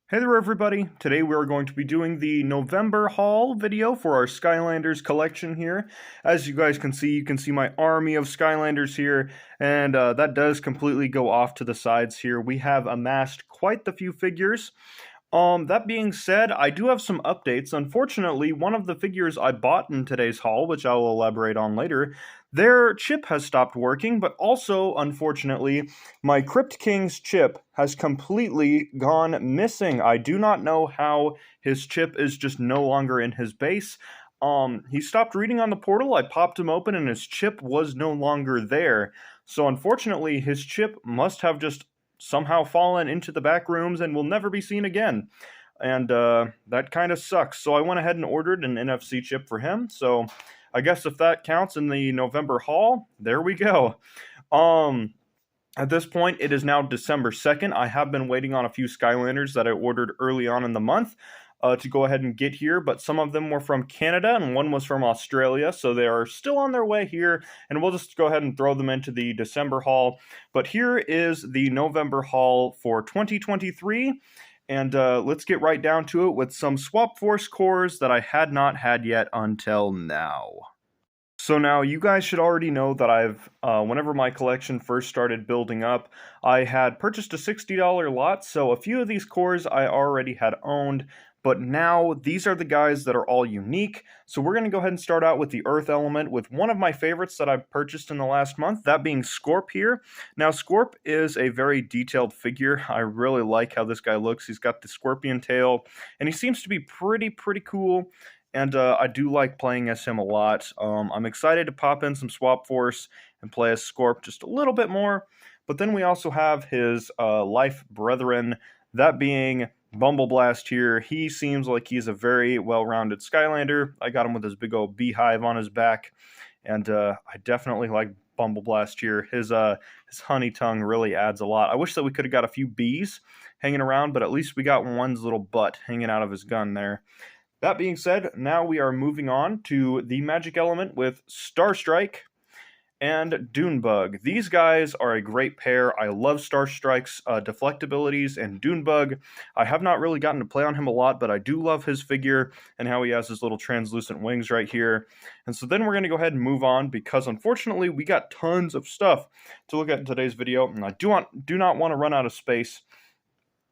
Hey there everybody! Today we are going to be doing the November haul video for our Skylanders collection here. As you guys can see, my army of Skylanders here, and that does completely go off to the sides here. We have amassed quite the few figures. That being said, I do have some updates. Unfortunately, one of the figures I bought in today's haul, which I will elaborate on later, their chip has stopped working, but also, unfortunately, my Crypt King's chip has completely gone missing. I do not know how his chip is just no longer in his base. He stopped reading on the portal, I popped him open, and his chip was no longer there. So unfortunately, his chip must have just somehow fallen into the back rooms and will never be seen again. And that kind of sucks. So I went ahead and ordered an NFC chip for him. So I guess if that counts in the November haul, there we go. At this point, it is now December 2nd. I have been waiting on a few Skylanders that I ordered early on in the month to go ahead and get here, but some of them were from Canada and one was from Australia, so they are still on their way here, and we'll just go ahead and throw them into the December haul. But here is the November haul for 2023, and let's get right down to it with some Swap Force cores that I had not had yet until now. So now you guys should already know that whenever my collection first started building up, I had purchased a $60 lot, so a few of these cores I already had owned, but now these are the guys that are all unique. So we're going to go ahead and start out with the Earth element with one of my favorites that I've purchased in the last month, that being Scorp here. Now Scorp is a very detailed figure. I really like how this guy looks. He's got the scorpion tail, and he seems to be pretty cool. And I do like playing as him a lot. I'm excited to pop in some Swap Force and play as Scorp just a little bit more. But then we also have his life brethren, that being Bumbleblast here. He seems like he's a very well-rounded Skylander. I got him with his big old beehive on his back. And I definitely like Bumbleblast here. His honey tongue really adds a lot. I wish that we could have got a few bees hanging around, but at least we got one's little butt hanging out of his gun there. That being said, now we are moving on to the magic element with Starstrike and Dunebug. These guys are a great pair. I love Starstrike's deflect abilities and Dunebug. I have not really gotten to play on him a lot, but I do love his figure and how he has his little translucent wings right here. And so then we're going to go ahead and move on because unfortunately we got tons of stuff to look at in today's video, and I do not want to run out of space.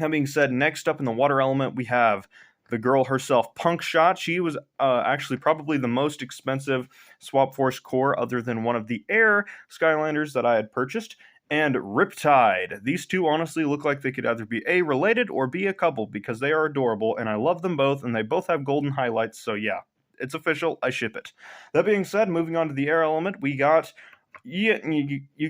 That being said, next up in the water element we have the girl herself, Punk Shot. She was actually probably the most expensive Swap Force core other than one of the Air Skylanders that I had purchased. And Riptide. These two honestly look like they could either be A, related or be a couple because they are adorable and I love them both and they both have golden highlights, so yeah, it's official, I ship it. That being said, moving on to the Air element, we got, you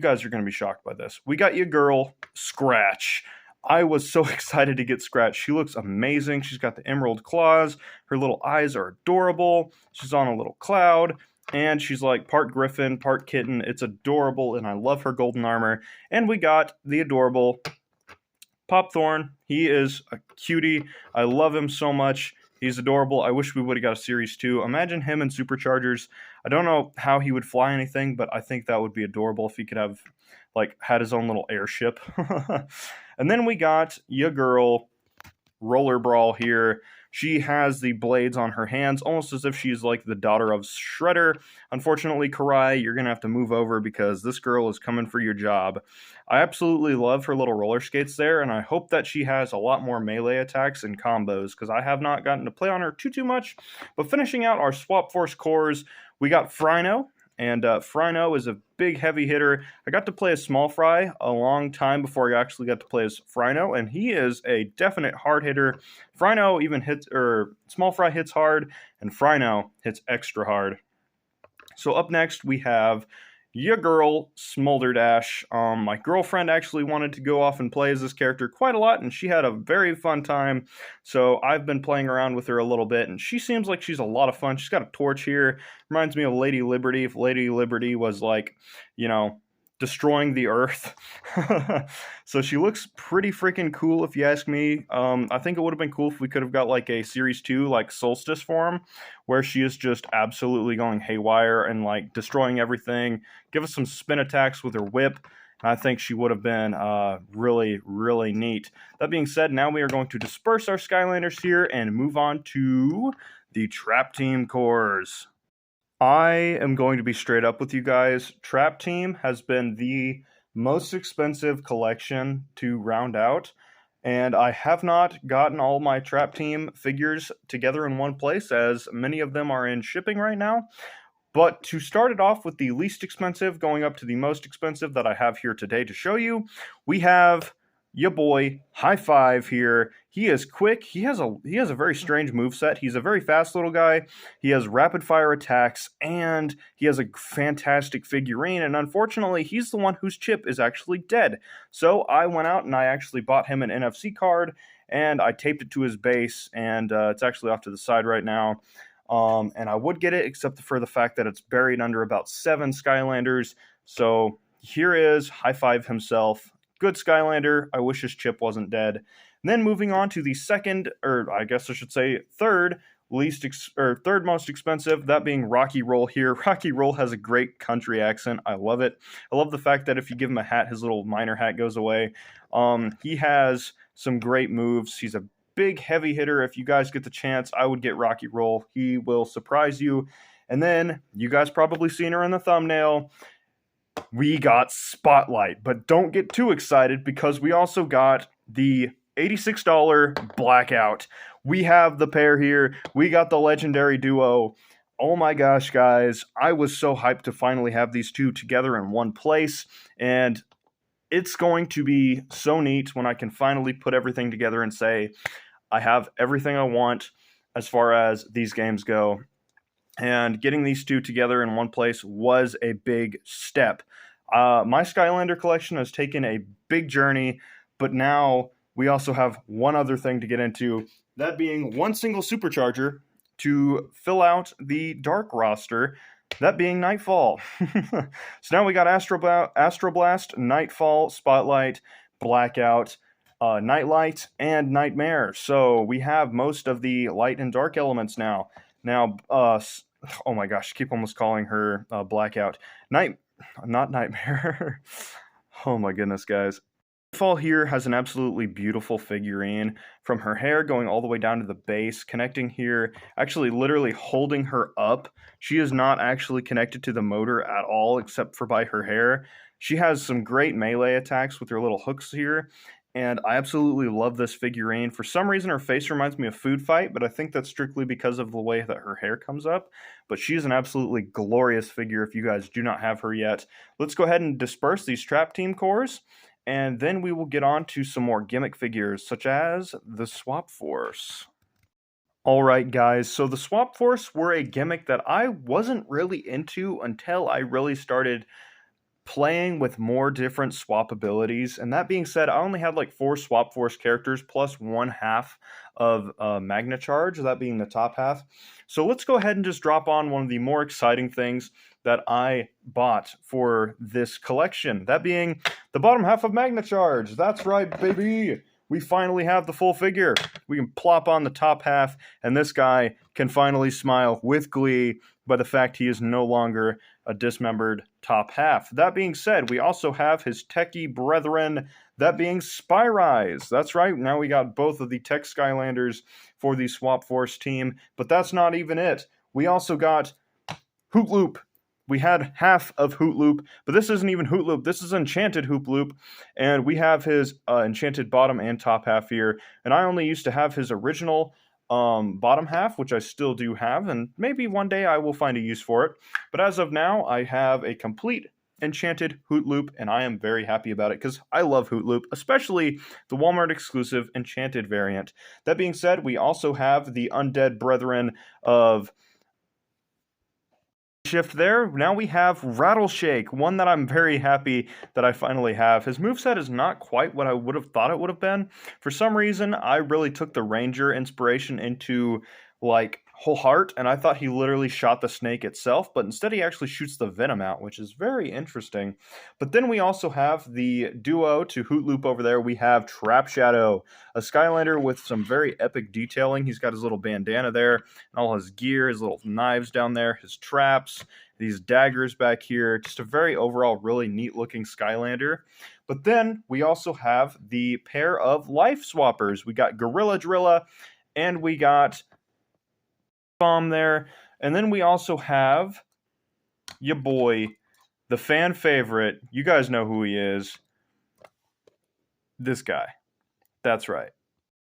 guys are going to be shocked by this, we got your girl, Scratch. I was so excited to get Scratch. She looks amazing. She's got the emerald claws. Her little eyes are adorable. She's on a little cloud. And she's like part griffin, part kitten. It's adorable, and I love her golden armor. And we got the adorable Popthorn. He is a cutie. I love him so much. He's adorable. I wish we would have got a Series 2. Imagine him in Superchargers. I don't know how he would fly anything, but I think that would be adorable if he could have, had his own little airship. And then we got your girl, Roller Brawl here. She has the blades on her hands, almost as if she's like the daughter of Shredder. Unfortunately, Karai, you're going to have to move over because this girl is coming for your job. I absolutely love her little roller skates there, and I hope that she has a lot more melee attacks and combos because I have not gotten to play on her too much. But finishing out our Swap Force cores, we got Frino. And Frino is a big heavy hitter. I got to play as Small Fry a long time before I actually got to play as Frino, and he is a definite hard hitter. Frino even hits, Small Fry hits hard, and Frino hits extra hard. So up next we have your girl, Smolderdash. My girlfriend actually wanted to go off and play as this character quite a lot, and she had a very fun time. So I've been playing around with her a little bit, and she seems like she's a lot of fun. She's got a torch here. Reminds me of Lady Liberty. If Lady Liberty was destroying the earth. So she looks pretty freaking cool if you ask me. I think it would have been cool if we could have got a Series 2 Solstice form where she is just absolutely going haywire and destroying everything. Give us some spin attacks with her whip I think she would have been really, really neat. That being said, now we are going to disperse our Skylanders here and move on to the Trap Team cores. I am going to be straight up with you guys. Trap Team has been the most expensive collection to round out, and I have not gotten all my Trap Team figures together in one place, as many of them are in shipping right now. But to start it off with the least expensive, going up to the most expensive that I have here today to show you, we have your boy High Five here. He is quick. He has a very strange moveset. He's a very fast little guy. He has rapid fire attacks, and he has a fantastic figurine. And unfortunately, he's the one whose chip is actually dead. So I went out and I actually bought him an NFC card, and I taped it to his base, and it's actually off to the side right now. And I would get it, except for the fact that it's buried under about 7 Skylanders. So here is High Five himself. Good Skylander. I wish his chip wasn't dead. And then moving on to the second, or I guess I should say third third most expensive, that being Rocky Roll here. Rocky Roll has a great country accent. I love it. I love the fact that if you give him a hat, his little miner hat goes away. He has some great moves. He's a big heavy hitter. If you guys get the chance, I would get Rocky Roll. He will surprise you. And then you guys probably seen her in the thumbnail. We got Spotlight, but don't get too excited because we also got the $86 Blackout. We have the pair here. We got the legendary duo. Oh my gosh, guys. I was so hyped to finally have these two together in one place, and it's going to be so neat when I can finally put everything together and say, I have everything I want as far as these games go. And getting these two together in one place was a big step. My Skylander collection has taken a big journey, but now we also have one other thing to get into, that being one single supercharger to fill out the Dark roster, that being Nightfall. So now we got Astroblast, Nightfall, Spotlight, Blackout, Nightlight, and Nightmare. So we have most of the light and dark elements now. Now, oh my gosh, I keep almost calling her Blackout. Not Nightmare. Oh my goodness, guys. Nightfall here has an absolutely beautiful figurine, from her hair going all the way down to the base, connecting here, actually literally holding her up. She is not actually connected to the motor at all, except for by her hair. She has some great melee attacks with her little hooks here, and I absolutely love this figurine. For some reason, her face reminds me of Food Fight, but I think that's strictly because of the way that her hair comes up. But she's an absolutely glorious figure if you guys do not have her yet. Let's go ahead and disperse these Trap Team cores, and then we will get on to some more gimmick figures, such as the Swap Force. Alright guys, so the Swap Force were a gimmick that I wasn't really into until I really started playing with more different swap abilities. And that being said, I only had like 4 Swap Force characters plus 1/2 of Magna Charge, that being the top half. So let's go ahead and just drop on one of the more exciting things that I bought for this collection, that being the bottom half of Magna Charge. That's right, baby! We finally have the full figure. We can plop on the top half, and this guy can finally smile with glee by the fact he is no longer a dismembered top half. That being said, we also have his techie brethren, that being Spyrise. That's right, now we got both of the Tech Skylanders for the Swap Force team, but that's not even it. We also got Hoot Loop. We had half of Hoot Loop, but this isn't even Hoot Loop. This is Enchanted Hoot Loop, and we have his Enchanted bottom and top half here. And I only used to have his original bottom half, which I still do have, and maybe one day I will find a use for it. But as of now, I have a complete Enchanted Hoot Loop, and I am very happy about it because I love Hoot Loop, especially the Walmart exclusive Enchanted variant. That being said, we also have the Undead Brethren of Shift there. Now we have Rattleshake, one that I'm very happy that I finally have. His moveset is not quite what I would have thought it would have been. For some reason, I really took the Ranger inspiration into like whole heart, and I thought he literally shot the snake itself, but instead he actually shoots the venom out, which is very interesting. But then we also have the duo to Hoot Loop over there. We have Trap Shadow, a Skylander with some very epic detailing. He's got his little bandana there, and all his gear, his little knives down there, his traps, these daggers back here. Just a very overall really neat looking Skylander. But then we also have the pair of life swappers. We got Gorilla Drilla, and we got Bomb there. And then we also have your boy, the fan favorite. You guys know who he is. This guy. That's right.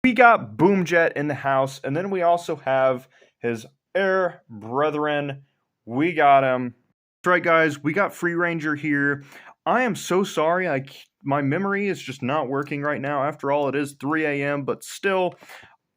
We got Boomjet in the house, and then we also have his air brethren. We got him. That's right, guys. We got Free Ranger here. I am so sorry. My memory is just not working right now. After all, it is 3 a.m., but still,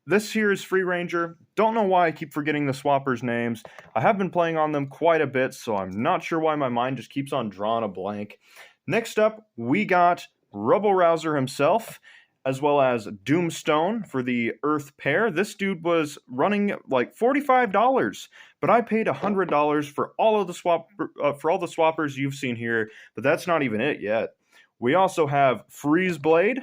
this here is Free Ranger. Don't know why I keep forgetting the swappers' names. I have been playing on them quite a bit, so I'm not sure why my mind just keeps on drawing a blank. Next up, we got Rubble Rouser himself, as well as Doomstone for the Earth pair. This dude was running like $45, but I paid $100 for all of the swappers you've seen here, but that's not even it yet. We also have Freeze Blade,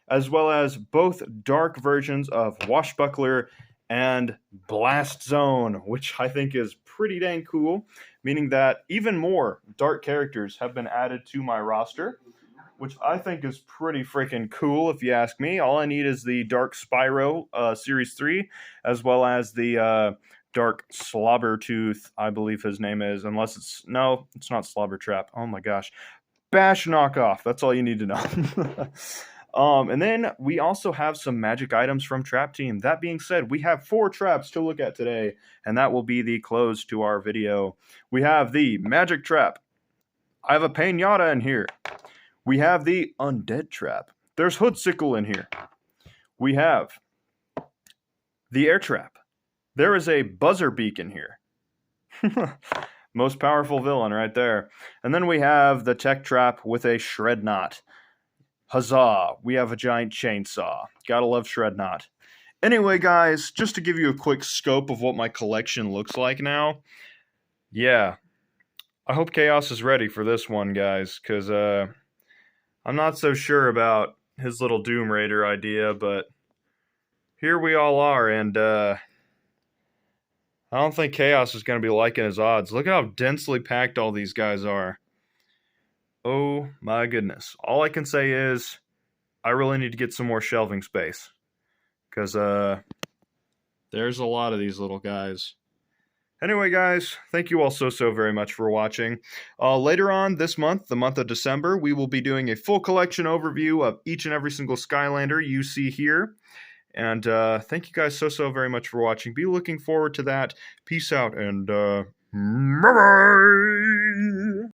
as well as both dark versions of Washbuckler and Blast Zone, which I think is pretty dang cool, meaning that even more dark characters have been added to my roster, which I think is pretty freaking cool if you ask me. All I need is the Dark Spyro Series 3, as well as the Dark Slobbertooth, I believe his name is, unless it's, no, it's not Slobbertrap. Oh my gosh. Bash Knockoff, that's all you need to know. And then we also have some magic items from Trap Team. That being said, we have 4 traps to look at today, and that will be the close to our video. We have the Magic Trap. I have a Pinata in here. We have the Undead Trap. There's Hoodsickle in here. We have the Air Trap. There is a Buzzer Beak in here. Most powerful villain right there. And then we have the Tech Trap with a Shred Knot. Huzzah, we have a giant chainsaw. Gotta love Shred Knot. Anyway, guys, just to give you a quick scope of what my collection looks like now. Yeah, I hope Chaos is ready for this one, guys, because I'm not so sure about his little Doom Raider idea, but here we all are, and I don't think Chaos is going to be liking his odds. Look at how densely packed all these guys are. Oh my goodness. All I can say is I really need to get some more shelving space, because there's a lot of these little guys. Anyway, guys, thank you all so very much for watching. Later on this month, the month of December, we will be doing a full collection overview of each and every single Skylander you see here. And thank you guys so very much for watching. Be looking forward to that. Peace out, and bye-bye!